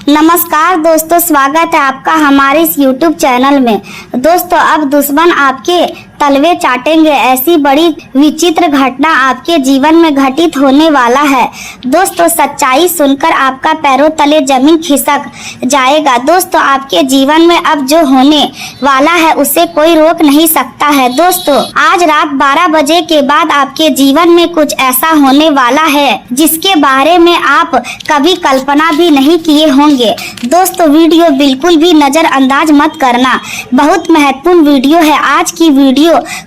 नमस्कार दोस्तों, स्वागत है आपका हमारे इस YouTube चैनल में। दोस्तों, अब दुश्मन आपके तलवे चाटेंगे, ऐसी बड़ी विचित्र घटना आपके जीवन में घटित होने वाला है। दोस्तों, सच्चाई सुनकर आपका पैरों तले जमीन खिसक जाएगा। दोस्तों, आपके जीवन में अब जो होने वाला है उसे कोई रोक नहीं सकता है। दोस्तों, आज रात 12 बजे के बाद आपके जीवन में कुछ ऐसा होने वाला है जिसके बारे में आप कभी कल्पना भी नहीं किए होंगे। दोस्तों, वीडियो बिल्कुल भी नजरअंदाज मत करना, बहुत महत्वपूर्ण वीडियो है। आज की वीडियो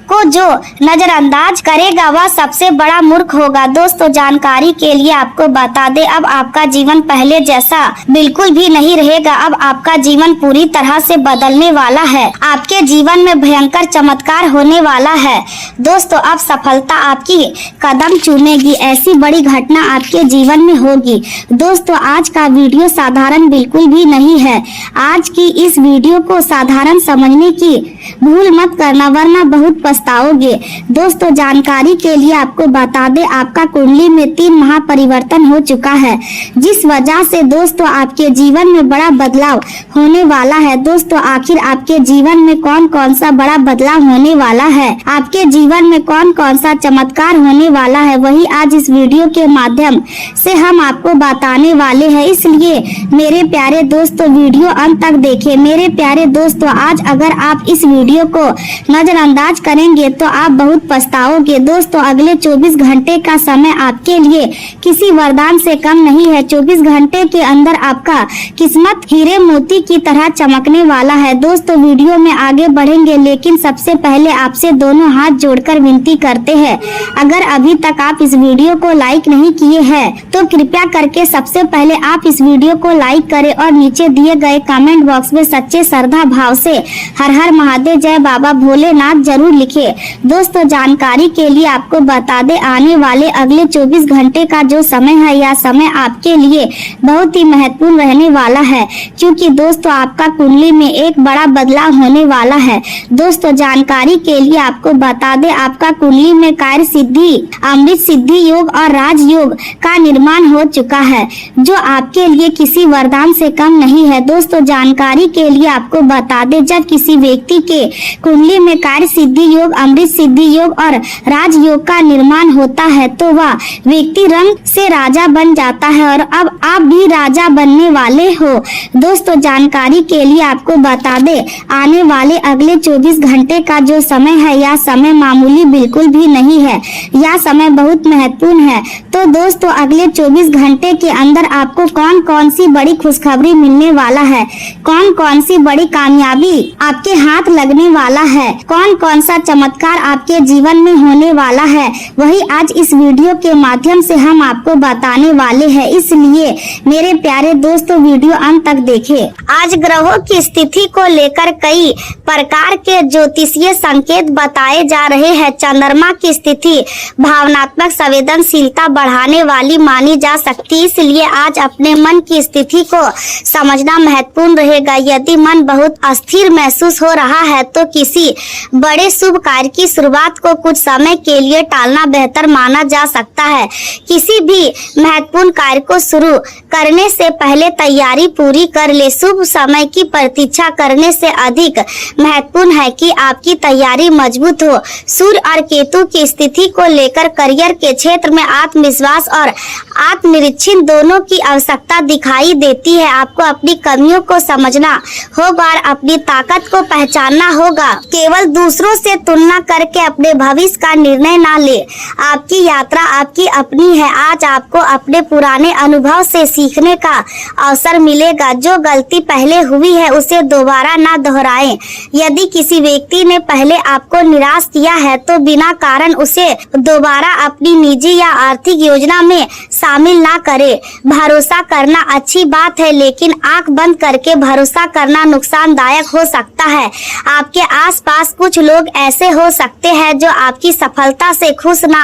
को जो नजरअंदाज करेगा वह सबसे बड़ा मूर्ख होगा। दोस्तों, जानकारी के लिए आपको बता दे, अब आपका जीवन पहले जैसा बिल्कुल भी नहीं रहेगा। अब आपका जीवन पूरी तरह से बदलने वाला है। आपके जीवन में भयंकर चमत्कार होने वाला है। दोस्तों, अब सफलता आपकी कदम चूमेगी, ऐसी बड़ी घटना आपके जीवन में होगी। दोस्तों, आज का वीडियो साधारण बिल्कुल भी नहीं है। आज की इस वीडियो को साधारण समझने की भूल मत करना, वरना बहुत पछताओगे। दोस्तों, जानकारी के लिए आपको बता दे, आपका कुंडली में 3 महापरिवर्तन हो चुका है, जिस वजह से दोस्तों आपके जीवन में बड़ा बदलाव होने वाला है। दोस्तों, आखिर आपके जीवन में कौन कौन सा बड़ा बदलाव होने वाला है, आपके जीवन में कौन कौन सा चमत्कार होने वाला है, वही आज इस वीडियो के माध्यम से हम आपको बताने वाले हैं। इसलिए मेरे प्यारे दोस्तों, वीडियो अंत तक देखें। मेरे प्यारे दोस्तों, आज अगर आप इस वीडियो को नजरअंदाज करेंगे तो आप बहुत पछताओगे। दोस्तों, अगले 24 घंटे का समय आपके लिए किसी वरदान से कम नहीं है। 24 घंटे के अंदर आपका किस्मत हीरे मोती की तरह चमकने वाला है। दोस्तों, वीडियो में आगे बढ़ेंगे, लेकिन सबसे पहले आपसे दोनों हाथ जोड़कर विनती करते हैं, अगर अभी तक आप इस वीडियो को लाइक नहीं किए हैं तो कृपया करके सबसे पहले आप इस वीडियो को लाइक करें और नीचे दिए गए कमेंट बॉक्स में सच्चे श्रद्धा भाव से हर हर महादेव, जय बाबा भोलेनाथ जरूर लिखे। दोस्तों, जानकारी के लिए आपको बता दे, आने वाले अगले 24 घंटे का जो समय है, यह समय आपके लिए बहुत ही महत्वपूर्ण रहने वाला है, क्योंकि दोस्तों आपका कुंडली में एक बड़ा बदलाव होने वाला है। दोस्तों, जानकारी के लिए आपको बता दे, आपका कुंडली में कार्य सिद्धि, अमृत सिद्धि योग और राजयोग का निर्माण हो चुका है, जो आपके लिए किसी वरदान से कम नहीं है। दोस्तों, जानकारी के लिए आपको बता दे, जब किसी व्यक्ति के कुंडली में कार्य सिद्धि योग, अमृत सिद्धि योग और राजयोग का निर्माण होता है तो वह व्यक्ति रंग से राजा बन जाता है, और अब आप भी राजा बनने वाले हो। दोस्तों, जानकारी के लिए आपको बता दे, आने वाले अगले 24 घंटे का जो समय है, यह समय मामूली बिल्कुल भी नहीं है, यह समय बहुत महत्वपूर्ण है। तो दोस्तों, अगले 24 घंटे के अंदर आपको कौन कौन सी बड़ी खुशखबरी मिलने वाला है, कौन कौन सी बड़ी कामयाबी आपके हाथ लगने वाला है, कौन कौन सा चमत्कार आपके जीवन में होने वाला है, वही आज इस वीडियो के माध्यम से हम आपको बताने वाले हैं। इसलिए मेरे प्यारे दोस्तों, वीडियो अंत तक देखें। आज ग्रहों की स्थिति को लेकर कई प्रकार के ज्योतिषीय संकेत बताए जा रहे हैं। चंद्रमा की स्थिति भावनात्मक संवेदनशीलता बढ़ाने वाली मानी जा सकती है, इसलिए आज अपने मन की स्थिति को समझना महत्वपूर्ण रहेगा। यदि मन बहुत अस्थिर महसूस हो रहा है तो किसी बड़े शुभ कार्य की शुरुआत को कुछ समय के लिए टालना बेहतर माना जा सकता है। किसी भी महत्वपूर्ण कार्य को शुरू करने से पहले तैयारी पूरी कर ले। शुभ समय की प्रतीक्षा करने से अधिक महत्वपूर्ण है कि आपकी तैयारी मजबूत हो। सूर्य और केतु की स्थिति को लेकर करियर के क्षेत्र में आत्मविश्वास और आत्मनिरीक्षण दोनों की आवश्यकता दिखाई देती है। आपको अपनी कमियों को समझना होगा और अपनी ताकत को पहचानना होगा। केवल दूसरों से तुलना करके अपने भविष्य का निर्णय ना ले। आपकी यात्रा आपकी अपनी है। आज आपको अपने पुराने अनुभव से सीखने का अवसर मिलेगा। जो गलती पहले हुई है उसे दोबारा ना दोहराएं। यदि किसी व्यक्ति ने पहले आपको निराश किया है तो बिना कारण उसे दोबारा अपनी निजी या आर्थिक योजना में शामिल ना करें। भरोसा करना अच्छी बात है, लेकिन आंख बंद करके भरोसा करना नुकसानदायक हो सकता है। आपके आसपास कुछ लोग ऐसे हो सकते हैं जो आपकी सफलता से खुश ना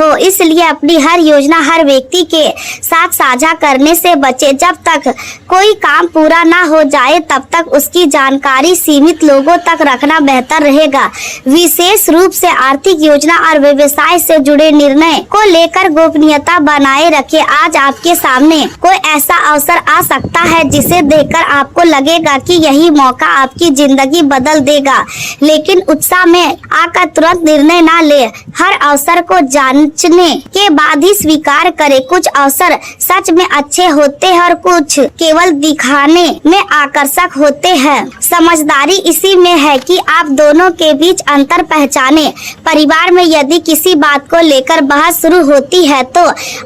हो, इसलिए अपनी हर योजना हर व्यक्ति के साथ साझा करने से बचे। जब तक कोई काम पूरा ना हो जाए तब तक उसकी जानकारी सीमित लोगों तक रखना बेहतर रहेगा। विशेष रूप से आर्थिक योजना और व्यवसाय से जुड़े निर्णय को लेकर गोपनीयता बनाए रखें। आज आपके सामने कोई ऐसा अवसर आ सकता है जिसे देखकर आपको लगेगा कि यही मौका आपकी जिंदगी बदल देगा, लेकिन उत्साह में आकर तुरंत निर्णय ना ले। हर अवसर को जांचने के बाद ही स्वीकार करें। कुछ अवसर सच में अच्छे होते हैं और कुछ केवल दिखाने में आकर्षक होते हैं। समझदारी इसी में है कि आप दोनों के बीच अंतर पहचाने। परिवार में यदि किसी बात को लेकर बहस शुरू होती है तो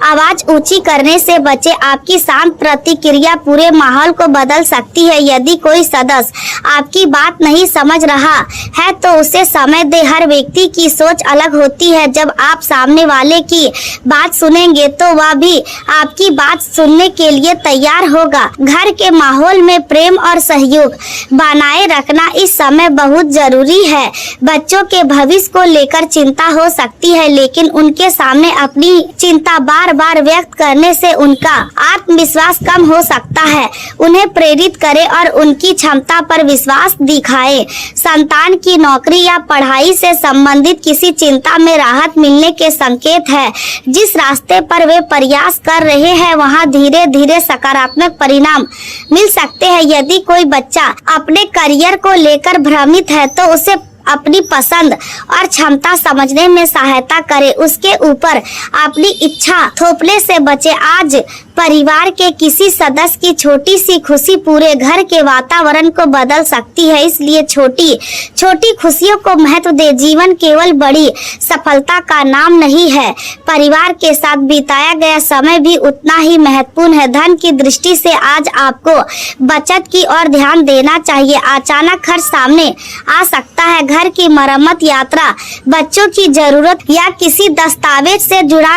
आवाज ऊंची करने से बचे। आपकी शांत प्रतिक्रिया पूरे माहौल को बदल सकती है। यदि कोई सदस्य आपकी बात नहीं समझ रहा है तो उसे समय दे। हर व्यक्ति की सोच अलग होती है। जब आप सामने वाले की बात सुनेंगे तो वह भी आपकी बात सुनने के लिए तैयार होगा। घर के माहौल में प्रेम और सहयोग बनाए रखना इस समय बहुत जरूरी है। बच्चों के भविष्य को लेकर चिंता हो सकती है, लेकिन उनके सामने अपनी चिंता बार बार व्यक्त करने से उनका आत्मविश्वास कम हो सकता है। उन्हें प्रेरित करें और उनकी क्षमता पर विश्वास दिखाएं। संतान की नौकरी या पढ़ाई से संबंधित किसी चिंता में राहत मिलने के संकेत है। जिस रास्ते पर वे प्रयास कर रहे हैं वहां धीरे धीरे सकारात्मक परिणाम मिल सकते हैं। यदि कोई बच्चा अपने करियर को लेकर भ्रमित है तो उसे अपनी पसंद और क्षमता समझने में सहायता करे। उसके ऊपर अपनी इच्छा थोपने से बचे। आज परिवार के किसी सदस्य की छोटी सी खुशी पूरे घर के वातावरण को बदल सकती है, इसलिए छोटी छोटी खुशियों को महत्व दे। जीवन केवल बड़ी सफलता का नाम नहीं है, परिवार के साथ बिताया गया समय भी उतना ही महत्वपूर्ण है। धन की दृष्टि से आज आपको बचत की ओर ध्यान देना चाहिए। अचानक खर्च सामने आ सकता है। घर की मरम्मत, यात्रा, बच्चों की जरूरत या किसी दस्तावेज से जुड़ा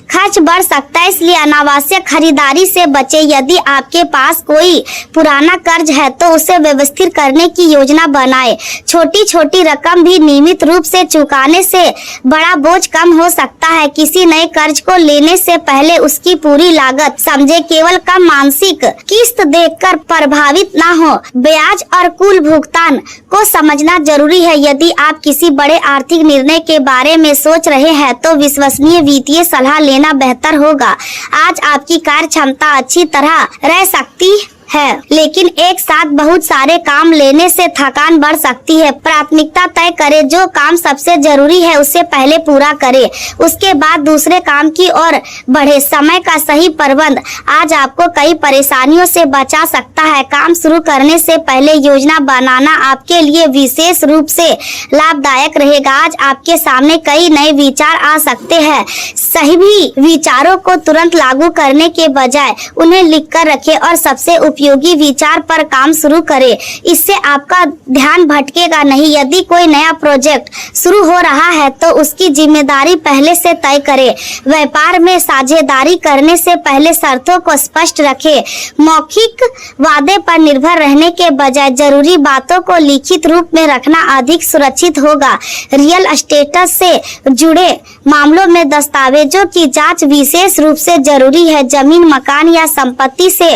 खर्च बढ़ सकता है, इसलिए अनावश्यक खरीदारी से बचे। यदि आपके पास कोई पुराना कर्ज है तो उसे व्यवस्थित करने की योजना बनाएं। छोटी छोटी रकम भी नियमित रूप से चुकाने से बड़ा बोझ कम हो सकता है। किसी नए कर्ज को लेने से पहले उसकी पूरी लागत समझे। केवल कम मासिक किस्त देखकर प्रभावित ना हो। ब्याज और कुल भुगतान को समझना जरूरी है। यदि आप किसी बड़े आर्थिक निर्णय के बारे में सोच रहे हैं तो विश्वसनीय वित्तीय सलाह लेना बेहतर होगा। आज आपकी कार्य क्षमता अच्छी तरह रह सकती है, लेकिन एक साथ बहुत सारे काम लेने से थकान बढ़ सकती है। प्राथमिकता तय करें। जो काम सबसे जरूरी है उसे पहले पूरा करें, उसके बाद दूसरे काम की ओर बढ़े। समय का सही प्रबंध आज आपको कई परेशानियों से बचा सकता है। काम शुरू करने से पहले योजना बनाना आपके लिए विशेष रूप से लाभदायक रहेगा। आज आपके सामने कई नए विचार आ सकते हैं। सही भी विचारों को तुरंत लागू करने के बजाय उन्हें लिखकर रखें और सबसे उपयोगी विचार पर काम शुरू करें। इससे आपका ध्यान भटकेगा नहीं। यदि कोई नया प्रोजेक्ट शुरू हो रहा है तो उसकी जिम्मेदारी पहले से तय करें। व्यापार में साझेदारी करने से पहले शर्तों को स्पष्ट रखें। मौखिक वादे पर निर्भर रहने के बजाय जरूरी बातों को लिखित रूप में रखना अधिक सुरक्षित होगा। रियल एस्टेट से जुड़े मामलों में दस्तावेजों की जांच विशेष रूप से जरूरी है। जमीन, मकान या संपत्ति से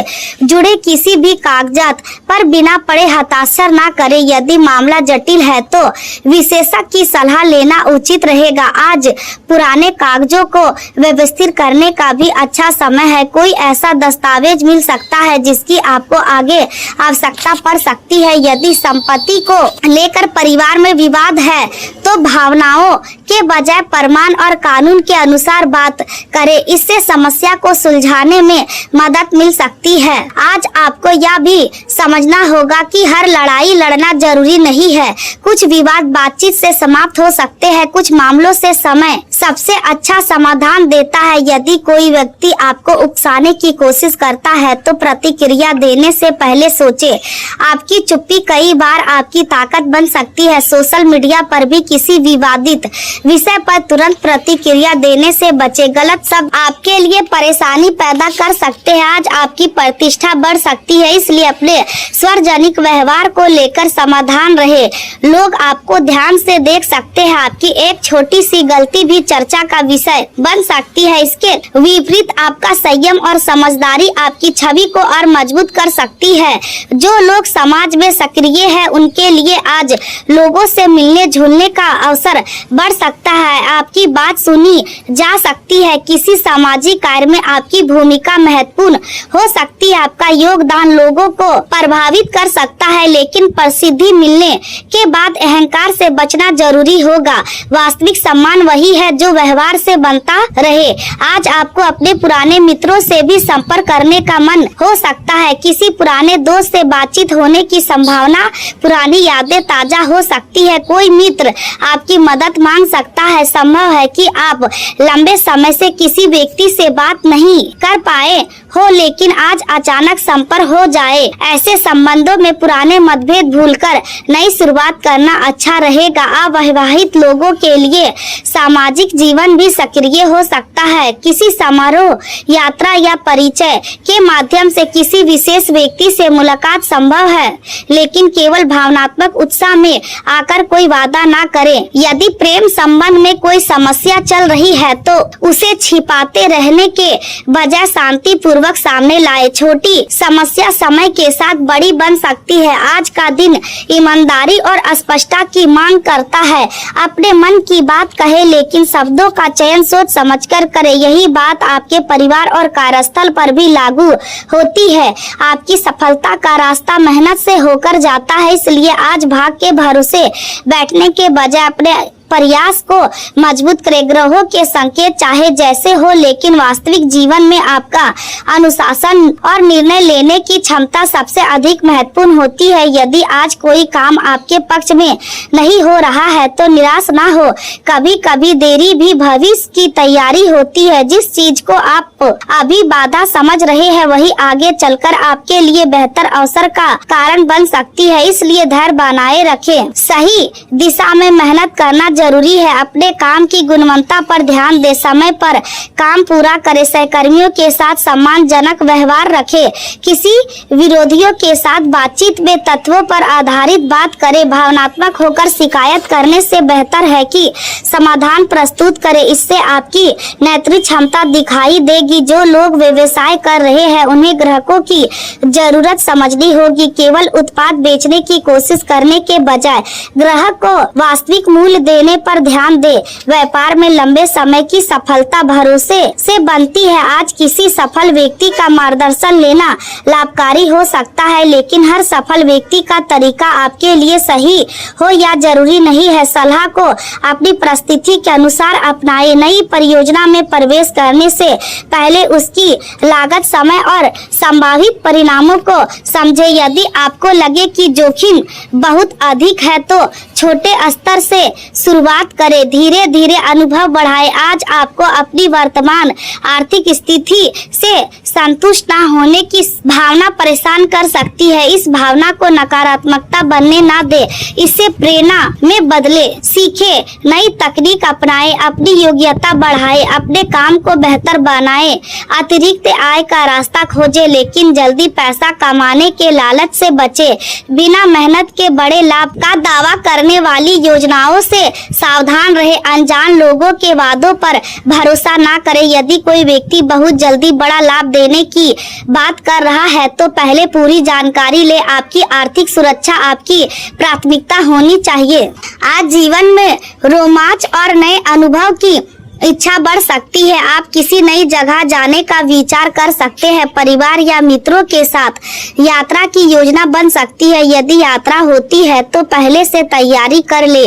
जुड़े किसी भी कागजात पर बिना पढ़े हस्ताक्षर ना करें। यदि मामला जटिल है तो विशेषज्ञ की सलाह लेना उचित रहेगा। आज पुराने कागजों को व्यवस्थित करने का भी अच्छा समय है। कोई ऐसा दस्तावेज मिल सकता है जिसकी आपको आगे आवश्यकता पड़ सकती है। यदि संपत्ति को लेकर परिवार में विवाद है तो भावनाओं के बजाय प्रमाण और कानून के अनुसार बात करें। इससे समस्या को सुलझाने में मदद मिल सकती है। आज आपको यह भी समझना होगा कि हर लड़ाई लड़ना जरूरी नहीं है। कुछ विवाद बातचीत से समाप्त हो सकते हैं। कुछ मामलों से समय सबसे अच्छा समाधान देता है। यदि कोई व्यक्ति आपको उकसाने की कोशिश करता है तो प्रतिक्रिया देने से पहले सोचें। आपकी चुप्पी कई बार आपकी ताकत बन सकती है। सोशल मीडिया पर भी किसी विवादित विषय पर तुरंत प्रतिक्रिया देने से बचे। गलत शब्द आपके लिए परेशानी पैदा कर सकते हैं। आज आपकी प्रतिष्ठा बढ़ सकती है, इसलिए अपने सार्वजनिक व्यवहार को लेकर समाधान रहे। लोग आपको ध्यान से देख सकते हैं। आपकी एक छोटी सी गलती भी चर्चा का विषय बन सकती है। इसके विपरीत आपका संयम और समझदारी आपकी छवि को और मजबूत कर सकती है। जो लोग समाज में सक्रिय है उनके लिए आज लोगों से मिलने जुलने का अवसर बढ़ सकता है। आपकी बात सुनी जा सकती है। किसी सामाजिक कार्य में आपकी भूमिका महत्वपूर्ण हो सकती है। आपका योगदान लोगों को प्रभावित कर सकता है, लेकिन प्रसिद्धि मिलने के बाद अहंकार से बचना जरूरी होगा। वास्तविक सम्मान वही है जो व्यवहार से बनता रहे। आज आपको अपने पुराने मित्रों से भी संपर्क करने का मन हो सकता है। किसी पुराने दोस्त से बातचीत होने की संभावना, पुरानी यादें ताजा हो सकती है। कोई मित्र आपकी मदद मांग सकता है। संभव है कि आप लंबे समय से किसी व्यक्ति से बात नहीं कर पाए हो, लेकिन आज अचानक संपर्क हो जाए। ऐसे संबंधों में पुराने मतभेद भूलकर नई शुरुआत करना अच्छा रहेगा। अविवाहित लोगों के लिए सामाजिक जीवन भी सक्रिय हो सकता है। किसी समारोह, यात्रा या परिचय के माध्यम से किसी विशेष व्यक्ति से मुलाकात संभव है, लेकिन केवल भावनात्मक उत्साह में आकर कोई वादा ना करें। यदि प्रेम संबंध में कोई समस्या चल रही है तो उसे छिपाते रहने के बजाय शांति पूर्वक सामने लाए। छोटी समस्या समय के साथ बड़ी बन सकती है। आज का दिन ईमानदारी और स्पष्टता की मांग करता है। अपने मन की बात कहे, लेकिन शब्दों का चयन सोच समझकर करें। यही बात आपके परिवार और कार्यस्थल पर भी लागू होती है। आपकी सफलता का रास्ता मेहनत से होकर जाता है, इसलिए आज भाग के भरोसे बैठने के बजाय अपने प्रयास को मजबूत करें। ग्रहों के संकेत चाहे जैसे हो, लेकिन वास्तविक जीवन में आपका अनुशासन और निर्णय लेने की क्षमता सबसे अधिक महत्वपूर्ण होती है। यदि आज कोई काम आपके पक्ष में नहीं हो रहा है तो निराश ना हो। कभी कभी देरी भी भविष्य की तैयारी होती है। जिस चीज को आप अभी बाधा समझ रहे हैं वही आगे चलकर आपके लिए बेहतर अवसर का कारण बन सकती है। इसलिए धैर्य बनाए रखें। सही दिशा में मेहनत करना जरूरी है। अपने काम की गुणवत्ता पर ध्यान दे, समय पर काम पूरा करे, सहकर्मियों के साथ सम्मानजनक व्यवहार रखे, किसी विरोधियों के साथ बातचीत में तथ्यों पर आधारित बात करे। भावनात्मक होकर शिकायत करने से बेहतर है कि समाधान प्रस्तुत करे। इससे आपकी नेतृत्व क्षमता दिखाई देगी। जो लोग व्यवसाय कर रहे हैं उन्हें ग्राहकों की जरूरत समझनी होगी। केवल उत्पाद बेचने की कोशिश करने के बजाय ग्राहक को वास्तविक मूल्य देने पर ध्यान दे। व्यापार में लंबे समय की सफलता भरोसे से बनती है। आज किसी सफल व्यक्ति का मार्गदर्शन लेना लाभकारी हो सकता है, लेकिन हर सफल व्यक्ति का तरीका आपके लिए सही हो या जरूरी नहीं है। सलाह को अपनी परिस्थिति के अनुसार अपनाएं। नई परियोजना में प्रवेश करने से पहले उसकी लागत, समय और संभावित परिणामों को समझे। यदि आपको लगे कि जोखिम बहुत अधिक है तो छोटे स्तर से शुरुआत करें। धीरे धीरे अनुभव बढ़ाएं। आज आपको अपनी वर्तमान आर्थिक स्थिति से संतुष्ट न होने की भावना परेशान कर सकती है। इस भावना को नकारात्मकता बनने ना दे, इसे प्रेरणा में बदले। सीखे, नई तकनीक अपनाएं, अपनी योग्यता बढ़ाएं, अपने काम को बेहतर बनाएं। अतिरिक्त आय का रास्ता खोजें, लेकिन जल्दी पैसा कमाने के लालच से बचे। बिना मेहनत के बड़े लाभ का दावा करने वाली योजनाओं से सावधान रहे। अनजान लोगों के वादों पर भरोसा ना करें। यदि कोई व्यक्ति बहुत जल्दी बड़ा लाभ देने की बात कर रहा है तो पहले पूरी जानकारी ले। आपकी आर्थिक सुरक्षा आपकी प्राथमिकता होनी चाहिए। आज जीवन में रोमांच और नए अनुभव की इच्छा बढ़ सकती है। आप किसी नई जगह जाने का विचार कर सकते हैं। परिवार या मित्रों के साथ यात्रा की योजना बन सकती है। यदि यात्रा होती है तो पहले से तैयारी कर ले।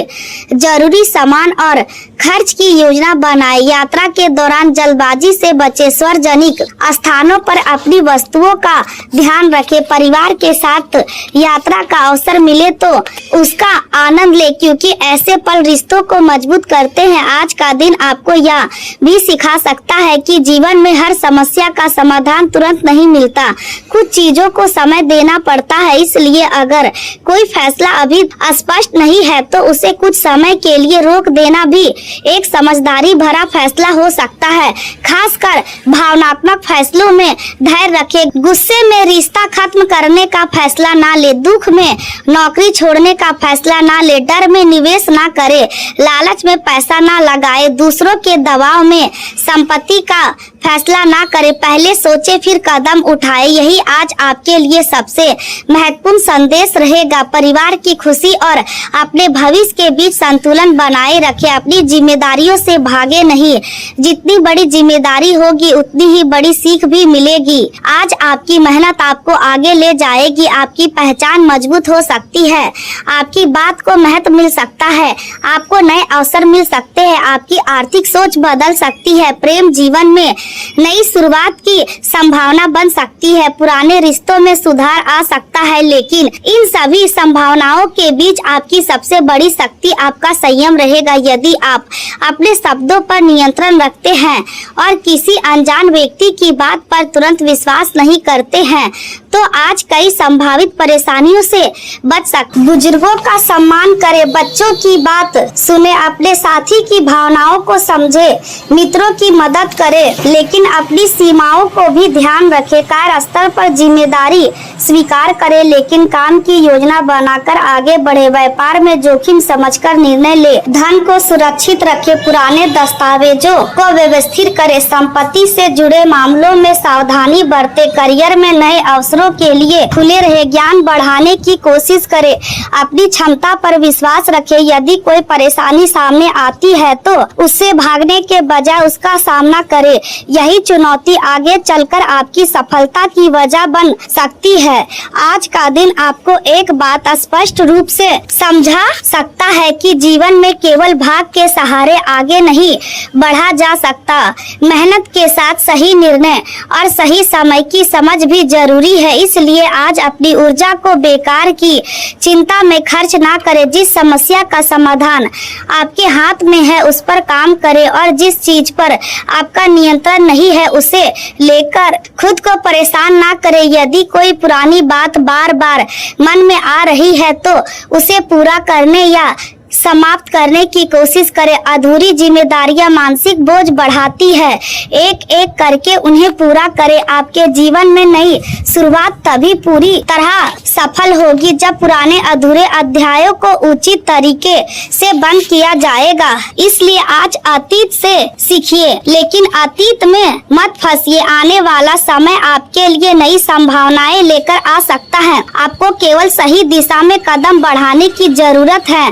जरूरी सामान और खर्च की योजना बनाए। यात्रा के दौरान जल्दबाजी से बचे। सार्वजनिक स्थानों पर अपनी वस्तुओं का ध्यान रखें। परिवार के साथ यात्रा का अवसर मिले तो उसका आनंद ले, क्योंकि ऐसे पल रिश्तों को मजबूत करते हैं। आज का दिन आपको यह भी सिखा सकता है कि जीवन में हर समस्या का समाधान तुरंत नहीं मिलता, कुछ चीजों को समय देना पड़ता है। इसलिए अगर कोई फैसला अभी स्पष्ट नहीं है तो उसे कुछ समय के लिए रोक देना भी एक समझदारी भरा फैसला हो सकता है। खासकर भावनात्मक फैसलों में धैर्य रखें, गुस्से में रिश्ता खत्म करने का फैसला ना ले, दुख में नौकरी छोड़ने का फैसला ना ले, डर में निवेश ना करे, लालच में पैसा ना लगाए, दूसरों के दबाव में संपत्ति का फैसला ना करे, पहले सोचे फिर कदम उठाए। यही आज आपके लिए सबसे महत्वपूर्ण संदेश रहेगा। परिवार की खुशी और अपने भविष्य के बीच संतुलन बनाए रखें, अपनी जिम्मेदारियों से भागे नहीं, जितनी बड़ी जिम्मेदारी होगी उतनी ही बड़ी सीख भी मिलेगी। आज आपकी मेहनत आपको आगे ले जाएगी, आपकी पहचान मजबूत हो सकती है, आपकी बात को महत्व मिल सकता है, आपको नए अवसर मिल सकते हैं, आपकी आर्थिक सोच बदल सकती है, प्रेम जीवन में नई शुरुआत की संभावना बन सकती है, पुराने रिश्तों में सुधार आ सकता है। लेकिन इन सभी संभावनाओं के बीच आपकी सबसे बड़ी शक्ति आपका संयम रहेगा। यदि आप अपने शब्दों पर नियंत्रण रखते हैं और किसी अनजान व्यक्ति की बात पर तुरंत विश्वास नहीं करते हैं तो आज कई संभावित परेशानियों से बच सकते। बुजुर्गों का सम्मान करें, बच्चों की बात सुने, अपने साथी की भावनाओं को समझे, मित्रों की मदद करें, लेकिन अपनी सीमाओं को भी ध्यान रखें। कार्य स्तर पर जिम्मेदारी स्वीकार करें लेकिन काम की योजना बनाकर आगे बढ़े, व्यापार में जोखिम समझकर निर्णय ले, धन को सुरक्षित रखें, पुराने दस्तावेजों को व्यवस्थित करें, संपत्ति से जुड़े मामलों में सावधानी बरते, करियर में नए अवसरों के लिए खुले रहे, ज्ञान बढ़ाने की कोशिश करें, अपनी क्षमता पर विश्वास रखें। यदि कोई परेशानी सामने आती है तो उससे भागने के बजाय उसका सामना करें, यही चुनौती आगे चलकर आपकी सफलता की वजह बन सकती है। आज का दिन आपको एक बात स्पष्ट रूप से समझा सकता है कि जीवन में केवल भाग के सहारे आगे नहीं बढ़ा जा सकता, मेहनत के साथ सही निर्णय और सही समय की समझ भी जरूरी है। इसलिए आज अपनी ऊर्जा को बेकार की चिंता में खर्च ना करें, जिस समस्या का समाधान आपके हाथ में है उस पर काम करें और जिस चीज पर आपका नियंत्रण नहीं है उसे लेकर खुद को परेशान ना करें। यदि कोई पुरानी बात बार बार मन में आ रही है तो उसे पूरा करने या समाप्त करने की कोशिश करें। अधूरी जिम्मेदारियां मानसिक बोझ बढ़ाती है, एक एक करके उन्हें पूरा करें। आपके जीवन में नई शुरुआत तभी पूरी तरह सफल होगी जब पुराने अधूरे अध्यायों को उचित तरीके से बंद किया जाएगा। इसलिए आज अतीत से सीखिए लेकिन अतीत में मत फंसिए, आने वाला समय आपके लिए नई संभावनाएं लेकर आ सकता है। आपको केवल सही दिशा में कदम बढ़ाने की जरूरत है।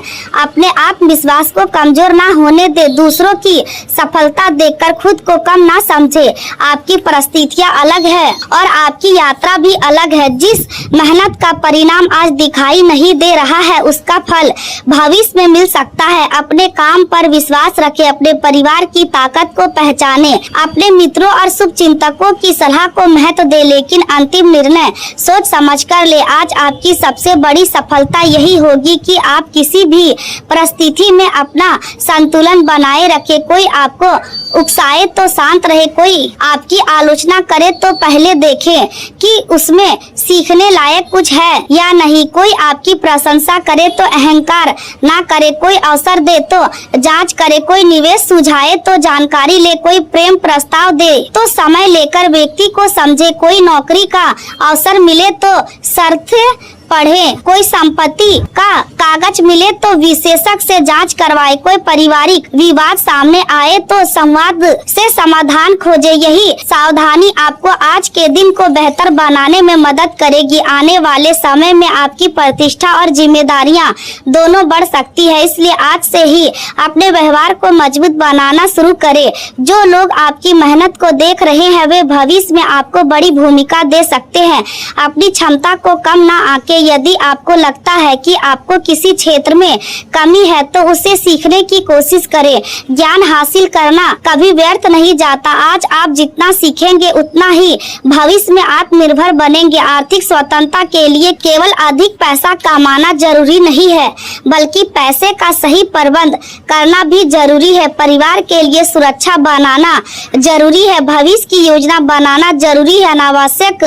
अपने आत्मविश्वास को कमजोर ना होने दे, दूसरों की सफलता देखकर खुद को कम ना समझे। आपकी परिस्थितियां अलग है और आपकी यात्रा भी अलग है। जिस मेहनत का परिणाम आज दिखाई नहीं दे रहा है उसका फल भविष्य में मिल सकता है। अपने काम पर विश्वास रखें, अपने परिवार की ताकत को पहचाने, अपने मित्रों और शुभ चिंतकों की सलाह को महत्व दे, लेकिन अंतिम निर्णय सोच समझ कर ले। आज आपकी सबसे बड़ी सफलता यही होगी कि आप किसी भी परिस्थिति में अपना संतुलन बनाए रखे। कोई आपको उकसाए तो शांत रहे, कोई आपकी आलोचना करे तो पहले देखें कि उसमें सीखने लायक कुछ है या नहीं, कोई आपकी प्रशंसा करे तो अहंकार ना करे, कोई अवसर दे तो जांच करे, कोई निवेश सुझाए तो जानकारी ले, कोई प्रेम प्रस्ताव दे तो समय लेकर व्यक्ति को समझे, कोई नौकरी का अवसर मिले तो शर्त पढ़े, कोई संपत्ति का कागज मिले तो विशेषज्ञ से जांच करवाए, कोई पारिवारिक विवाद सामने आए तो संवाद से समाधान खोजे। यही सावधानी आपको आज के दिन को बेहतर बनाने में मदद करेगी। आने वाले समय में आपकी प्रतिष्ठा और जिम्मेदारियां दोनों बढ़ सकती है, इसलिए आज से ही अपने व्यवहार को मजबूत बनाना शुरू करें। जो लोग आपकी मेहनत को देख रहे हैं वे भविष्य में आपको बड़ी भूमिका दे सकते हैं। अपनी क्षमता को कम ना आके रखें। यदि आपको लगता है कि आपको किसी क्षेत्र में कमी है तो उसे सीखने की कोशिश करें। ज्ञान हासिल करना कभी व्यर्थ नहीं जाता। आज आप जितना सीखेंगे उतना ही भविष्य में आत्मनिर्भर बनेंगे। आर्थिक स्वतंत्रता के लिए केवल अधिक पैसा कमाना जरूरी नहीं है, बल्कि पैसे का सही प्रबंध करना भी जरूरी है। परिवार के लिए सुरक्षा बनाना जरूरी है, भविष्य की योजना बनाना जरूरी है, अनावश्यक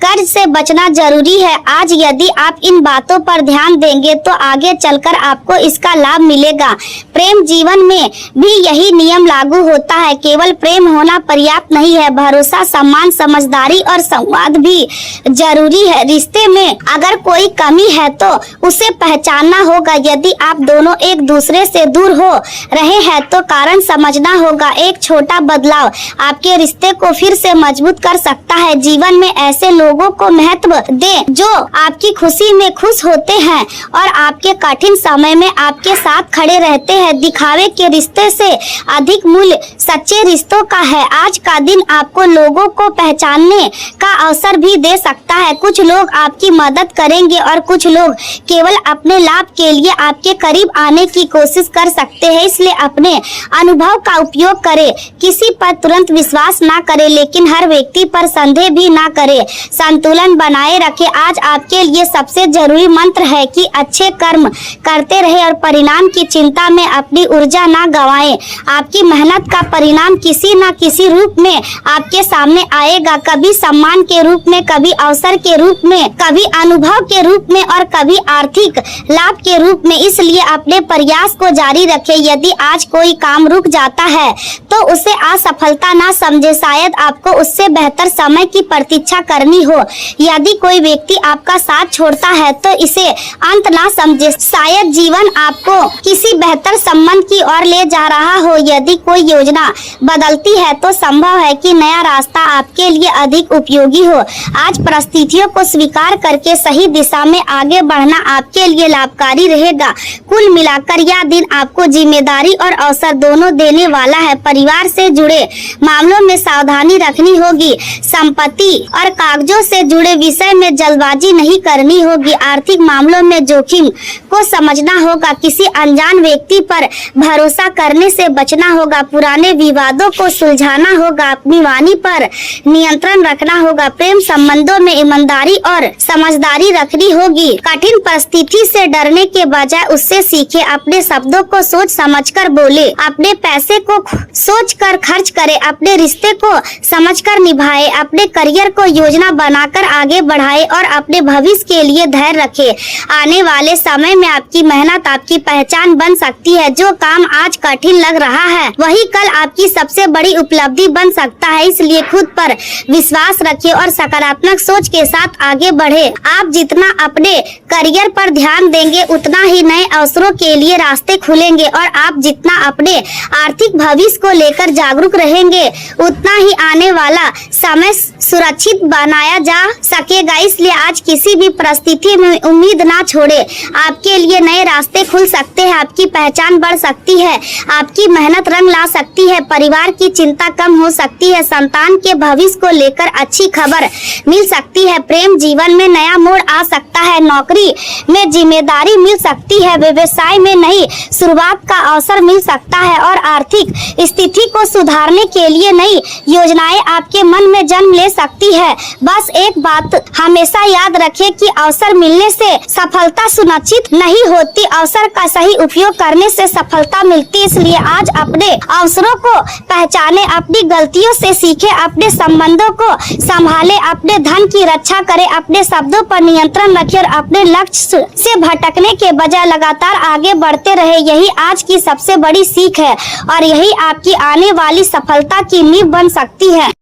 कर्ज से बचना जरूरी है। आज यदि आप इन बातों पर ध्यान देंगे तो आगे चलकर आपको इसका लाभ मिलेगा। प्रेम जीवन में भी यही नियम लागू होता है। केवल प्रेम होना पर्याप्त नहीं है, भरोसा, सम्मान, समझदारी और संवाद भी जरूरी है। रिश्ते में अगर कोई कमी है तो उसे पहचानना होगा। यदि आप दोनों एक दूसरे से दूर हो रहे हैं तो कारण समझना होगा। एक छोटा बदलाव आपके रिश्ते को फिर से मजबूत कर सकता है। जीवन में ऐसे लोगों को महत्व दें जो आपकी खुशी में खुश होते हैं और आपके कठिन समय में आपके साथ खड़े रहते हैं। दिखावे के रिश्ते से अधिक मूल्य सच्चे रिश्तों का है। आज का दिन आपको लोगों को पहचानने का अवसर भी दे सकता है। कुछ लोग आपकी मदद करेंगे और कुछ लोग केवल अपने लाभ के लिए आपके करीब आने की कोशिश कर सकते हैं। इसलिए अपने अनुभव का उपयोग करें। किसी पर तुरंत विश्वास ना करें, लेकिन हर व्यक्ति पर संदेह भी ना करें। संतुलन बनाए रखें। आज आपके लिए सबसे जरूरी मंत्र है कि अच्छे कर्म करते रहे और परिणाम की चिंता में अपनी ऊर्जा ना गवाएं। आपकी मेहनत का परिणाम किसी न किसी रूप में आपके सामने आएगा, कभी सम्मान के रूप में, कभी अवसर के रूप में, कभी अनुभव के रूप में और कभी आर्थिक लाभ के रूप में। इसलिए अपने प्रयास को जारी रखें। यदि आज कोई काम रुक जाता है तो उसे असफलता ना समझे, शायद आपको उससे बेहतर समय की प्रतीक्षा करनी हो। यदि कोई व्यक्ति आपका साथ छोड़ता है तो इसे अंत ना समझे, शायद जीवन आपको किसी बेहतर संबंध की ओर ले जा रहा हो। यदि कोई योजना बदलती है तो संभव है कि नया रास्ता आपके लिए अधिक उपयोगी हो। आज परिस्थितियों को स्वीकार करके सही दिशा में आगे बढ़ना आपके लिए लाभकारी रहेगा। कुल मिलाकर यह दिन आपको जिम्मेदारी और अवसर दोनों देने वाला है। परिवार से जुड़े मामलों में सावधानी रखनी होगी। संपत्ति और कागजों से जुड़े विषय में जल्दबाजी नहीं करनी होगी। आर्थिक मामलों में जोखिम को समझना होगा। किसी अनजान व्यक्ति पर भरोसा करने से बचना होगा। पुराने विवादों को सुलझाना होगा। अपनी वाणी पर नियंत्रण रखना होगा। प्रेम संबंधों में ईमानदारी और समझदारी रखनी होगी। कठिन परिस्थिति से डरने के बजाय उससे सीखे। अपने शब्दों को सोच समझकर बोले। अपने पैसे को सोचकर खर्च करे। अपने रिश्ते को समझकर निभाए। अपने करियर को योजना बनाकर आगे बढ़ाए और अपने भविष्य के लिए धैर्य रखे। आने वाले समय में आपकी मेहनत आपकी पहचान बन सकती है। जो काम आज कठिन लग रहा है वही कल आपकी सबसे बड़ी उपलब्धि बन सकता है। इसलिए खुद पर विश्वास रखिए और सकारात्मक सोच के साथ आगे बढ़े। आप जितना अपने करियर पर ध्यान देंगे उतना ही नए अवसरों के लिए रास्ते खुलेंगे और आप जितना अपने आर्थिक भविष्य को लेकर जागरूक रहेंगे उतना ही आने वाला समय सुरक्षित बनाया जा सकेगा। इसलिए आज किसी भी परिस्थिति में उम्मीद ना छोड़े। आपके लिए नए रास्ते खुल सकते हैं। आपकी पहचान बढ़ सकती है। आपकी मेहनत रंग ला सकती है। परिवार की चिंता कम हो सकती है। संतान के भविष्य को लेकर अच्छी खबर मिल सकती है। प्रेम जीवन में नया मोड़ आ सकता है। नौकरी में जिम्मेदारी मिल सकती है। व्यवसाय में नई शुरुआत का अवसर मिल सकता है और आर्थिक स्थिति को सुधारने के लिए नई योजनाएं आपके मन में जन्म ले सकती है। बस एक बात हमेशा याद रखें कि अवसर मिलने से सफलता सुनिश्चित नहीं होती, अवसर का सही उपयोग करने से सफलता मिलती। इसलिए आज अपने अवसरों को पहचाने, अपनी गलतियों से सीखे, अपने संबंधों को संभाले, अपने धन की रक्षा करे, अपने शब्दों पर नियंत्रण रखे और अपने लक्ष्य से भटकने के बजाय लगातार आगे बढ़ते रहे। यही आज की सबसे बड़ी सीख है और यही आपकी आने वाली सफलता की नींव बन सकती है।